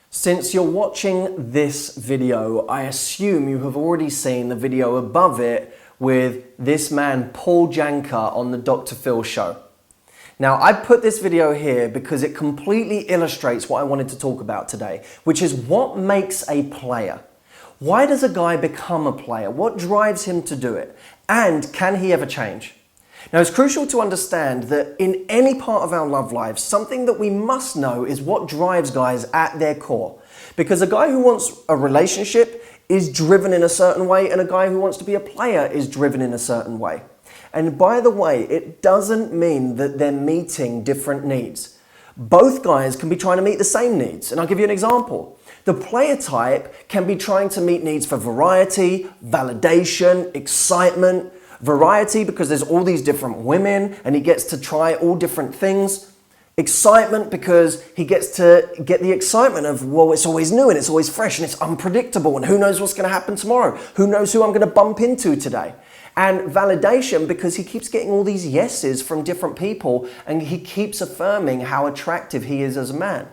Since you're watching this video, I assume you have already seen the video above it with this man, Paul Janka, on the Dr. Phil show. Now, I put this video here because it completely illustrates what I wanted to talk about today, which is what makes a player. Why does a guy become a player? What drives him to do it? And can he ever change? Now, it's crucial to understand that in any part of our love lives, something that we must know is what drives guys at their core. Because a guy who wants a relationship is driven in a certain way, and a guy who wants to be a player is driven in a certain way. And by the way, it doesn't mean that they're meeting different needs. Both guys can be trying to meet the same needs, and I'll give you an example. The player type can be trying to meet needs for variety, validation, excitement. Variety because there's all these different women and he gets to try all different things. Excitement because he gets to get the excitement of, well, it's always new and it's always fresh and it's unpredictable and who knows what's going to happen tomorrow? Who knows who I'm going to bump into today? And validation because he keeps getting all these yeses from different people and he keeps affirming how attractive he is as a man.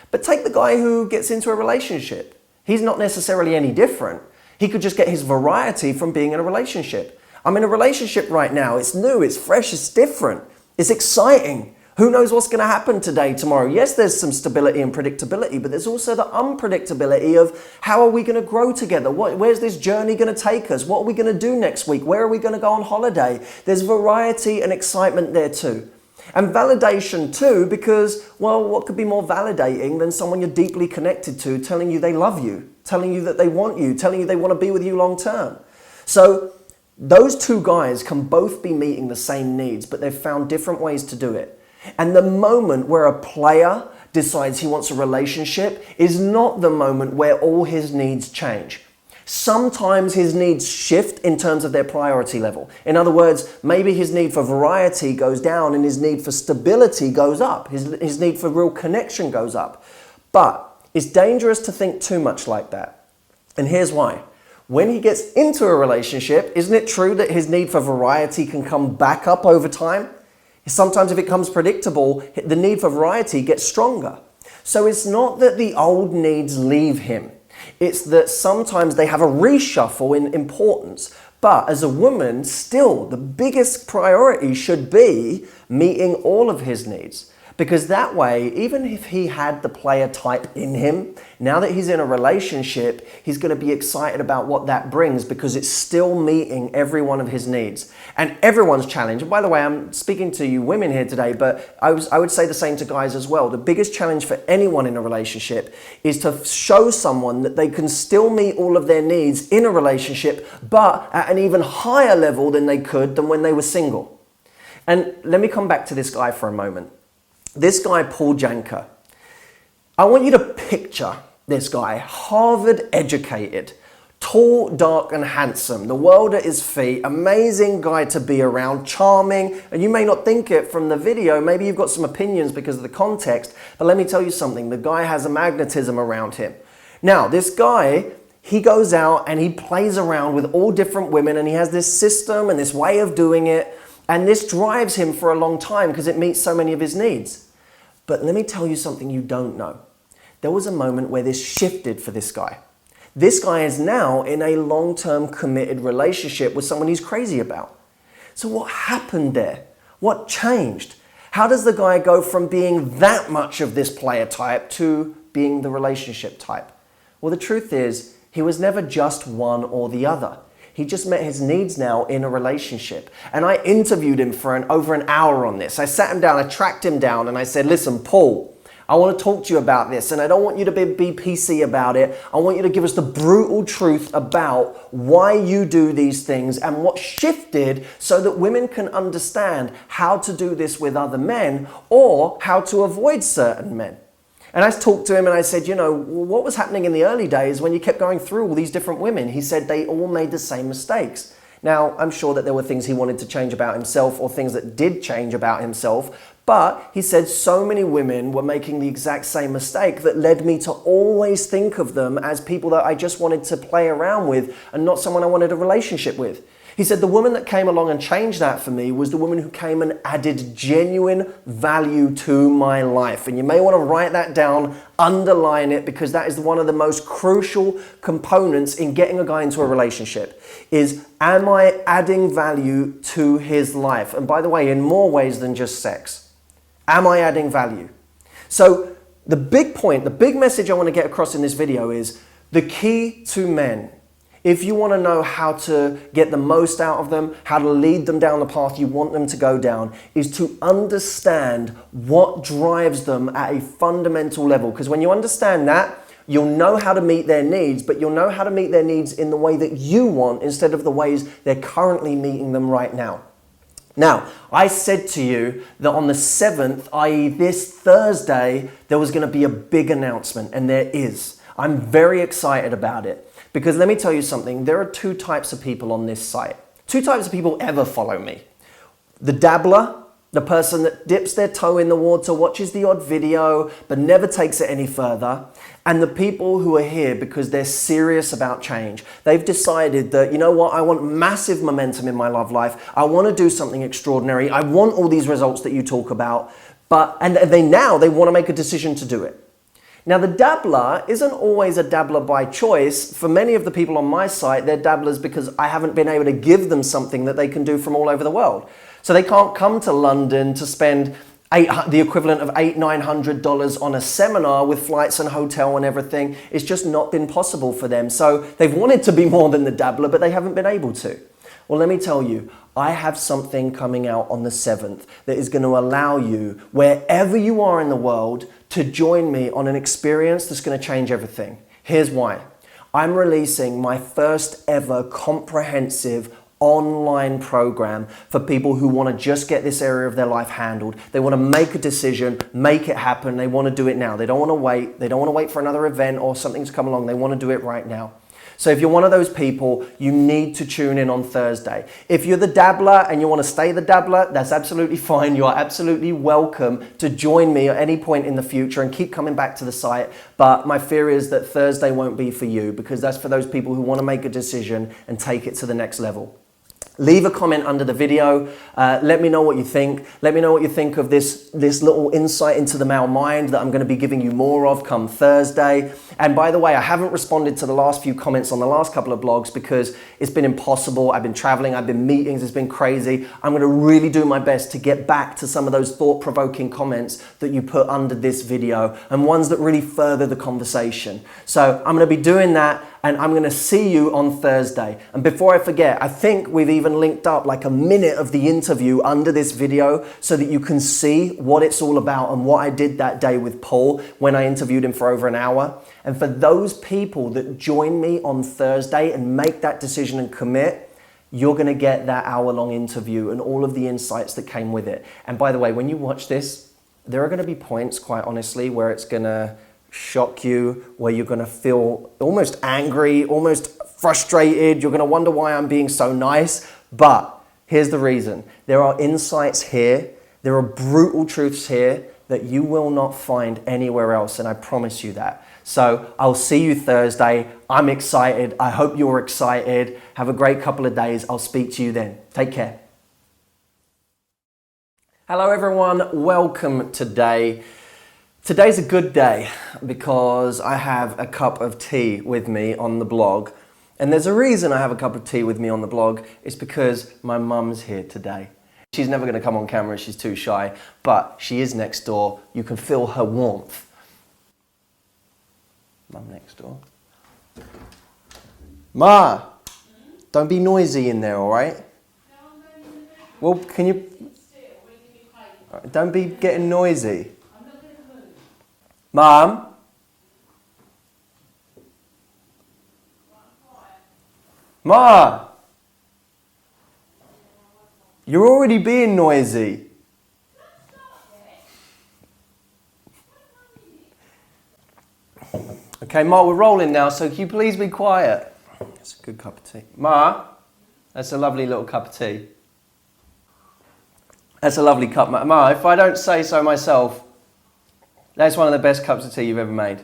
But take the guy who gets into a relationship. He's not necessarily any different. He could just get his variety from being in a relationship. I'm in a relationship right now. It's new, it's fresh, it's different, it's exciting. Who knows what's going to happen today, tomorrow? Yes, there's some stability and predictability, but there's also the unpredictability of how are we going to grow together? Where's this journey going to take us? What are we going to do next week? Where are we going to go on holiday? There's variety and excitement there too. And validation too, because, well, what could be more validating than someone you're deeply connected to telling you they love you, telling you that they want you, telling you they want to be with you long term? So those two guys can both be meeting the same needs, but they've found different ways to do it. And the moment where a player decides he wants a relationship is not the moment where all his needs change. Sometimes his needs shift in terms of their priority level. In other words, maybe his need for variety goes down and his need for stability goes up. His need for real connection goes up. But it's dangerous to think too much like that. And here's why. When he gets into a relationship, isn't it true that his need for variety can come back up over time? Sometimes if it becomes predictable, the need for variety gets stronger. So it's not that the old needs leave him. It's that sometimes they have a reshuffle in importance. But as a woman, still, the biggest priority should be meeting all of his needs. Because that way, even if he had the player type in him, now that he's in a relationship, he's going to be excited about what that brings because it's still meeting every one of his needs. And everyone's challenge, and by the way, I'm speaking to you women here today, but I would say the same to guys as well. The biggest challenge for anyone in a relationship is to show someone that they can still meet all of their needs in a relationship, but at an even higher level than they could than when they were single. And let me come back to this guy for a moment. This guy, Paul Janka, I want you to picture this guy, Harvard educated, tall, dark and handsome, the world at his feet, amazing guy to be around, charming, and you may not think it from the video, maybe you've got some opinions because of the context, but let me tell you something, the guy has a magnetism around him. Now, this guy, he goes out and he plays around with all different women and he has this system and this way of doing it, and this drives him for a long time because it meets so many of his needs. But let me tell you something you don't know. There was a moment where this shifted for this guy. This guy is now in a long-term committed relationship with someone he's crazy about. So what happened there? What changed? How does the guy go from being that much of this player type to being the relationship type? Well, the truth is, he was never just one or the other. He just met his needs now in a relationship. And I interviewed him for over an hour on this. I sat him down, I tracked him down and I said, listen, Paul, I want to talk to you about this and I don't want you to be PC about it. I want you to give us the brutal truth about why you do these things and what shifted so that women can understand how to do this with other men or how to avoid certain men. And I talked to him and I said, you know, what was happening in the early days when you kept going through all these different women? He said they all made the same mistakes. Now, I'm sure that there were things he wanted to change about himself or things that did change about himself. But he said so many women were making the exact same mistake that led me to always think of them as people that I just wanted to play around with and not someone I wanted a relationship with. He said the woman that came along and changed that for me was the woman who came and added genuine value to my life. And you may want to write that down, underline it, because that is one of the most crucial components in getting a guy into a relationship is, am I adding value to his life? And by the way, in more ways than just sex. Am I adding value? So the big point, the big message I want to get across in this video is the key to men. If you want to know how to get the most out of them, how to lead them down the path you want them to go down, is to understand what drives them at a fundamental level. Because when you understand that, you'll know how to meet their needs, but you'll know how to meet their needs in the way that you want instead of the ways they're currently meeting them right now. Now, I said to you that on the 7th, i.e. this Thursday, there was going to be a big announcement, and there is. I'm very excited about it. Because let me tell you something, there are two types of people on this site. Two types of people ever follow me. The dabbler, the person that dips their toe in the water, watches the odd video, but never takes it any further. And the people who are here because they're serious about change. They've decided that, you know what, I want massive momentum in my love life. I want to do something extraordinary. I want all these results that you talk about. And they want to make a decision to do it. Now, the dabbler isn't always a dabbler by choice. For many of the people on my site, they're dabblers because I haven't been able to give them something that they can do from all over the world. So they can't come to London to spend the equivalent of $800-900 on a seminar with flights and hotel and everything. It's just not been possible for them. So they've wanted to be more than the dabbler, but they haven't been able to. Well, let me tell you, I have something coming out on the 7th that is going to allow you, wherever you are in the world, to join me on an experience that's going to change everything. Here's why. I'm releasing my first ever comprehensive online program for people who want to just get this area of their life handled. They want to make a decision, make it happen. They want to do it now. They don't want to wait. They don't want to wait for another event or something to come along. They want to do it right now. So if you're one of those people, you need to tune in on Thursday. If you're the dabbler and you want to stay the dabbler, that's absolutely fine. You are absolutely welcome to join me at any point in the future and keep coming back to the site. But my fear is that Thursday won't be for you because that's for those people who want to make a decision and take it to the next level. Leave a comment under the video. Let me know what you think. Let me know what you think of this little insight into the male mind that I'm going to be giving you more of come Thursday. And by the way, I haven't responded to the last few comments on the last couple of blogs because it's been impossible. I've been traveling, I've been meetings, it's been crazy. I'm going to really do my best to get back to some of those thought-provoking comments that you put under this video and ones that really further the conversation. So I'm going to be doing that. And I'm going to see you on Thursday. And before I forget, I think we've even linked up like a minute of the interview under this video so that you can see what it's all about and what I did that day with Paul when I interviewed him for over an hour. And for those people that join me on Thursday and make that decision and commit, you're going to get that hour-long interview and all of the insights that came with it. And by the way, when you watch this, there are going to be points, quite honestly, where it's going to shock you, where you're going to feel almost angry, almost frustrated. You're going to wonder why I'm being so nice. But here's the reason. There are insights here. There are brutal truths here that you will not find anywhere else. And I promise you that. So I'll see you Thursday. I'm excited. I hope you're excited. Have a great couple of days. I'll speak to you then. Take care. Hello, everyone. Welcome today. Today's a good day because I have a cup of tea with me on the blog. And there's a reason I have a cup of tea with me on the blog. It's because my mum's here today. She's never going to come on camera, she's too shy, but she is next door. You can feel her warmth. Mum next door. Ma, don't be noisy in there, all right? Well, can you... Don't be getting noisy. Mom? Ma? You're already being noisy. Okay, Ma, we're rolling now, so can you please be quiet? That's a good cup of tea. Ma? That's a lovely little cup of tea. That's a lovely cup, Ma. Ma, if I don't say so myself, that's one of the best cups of tea you've ever made.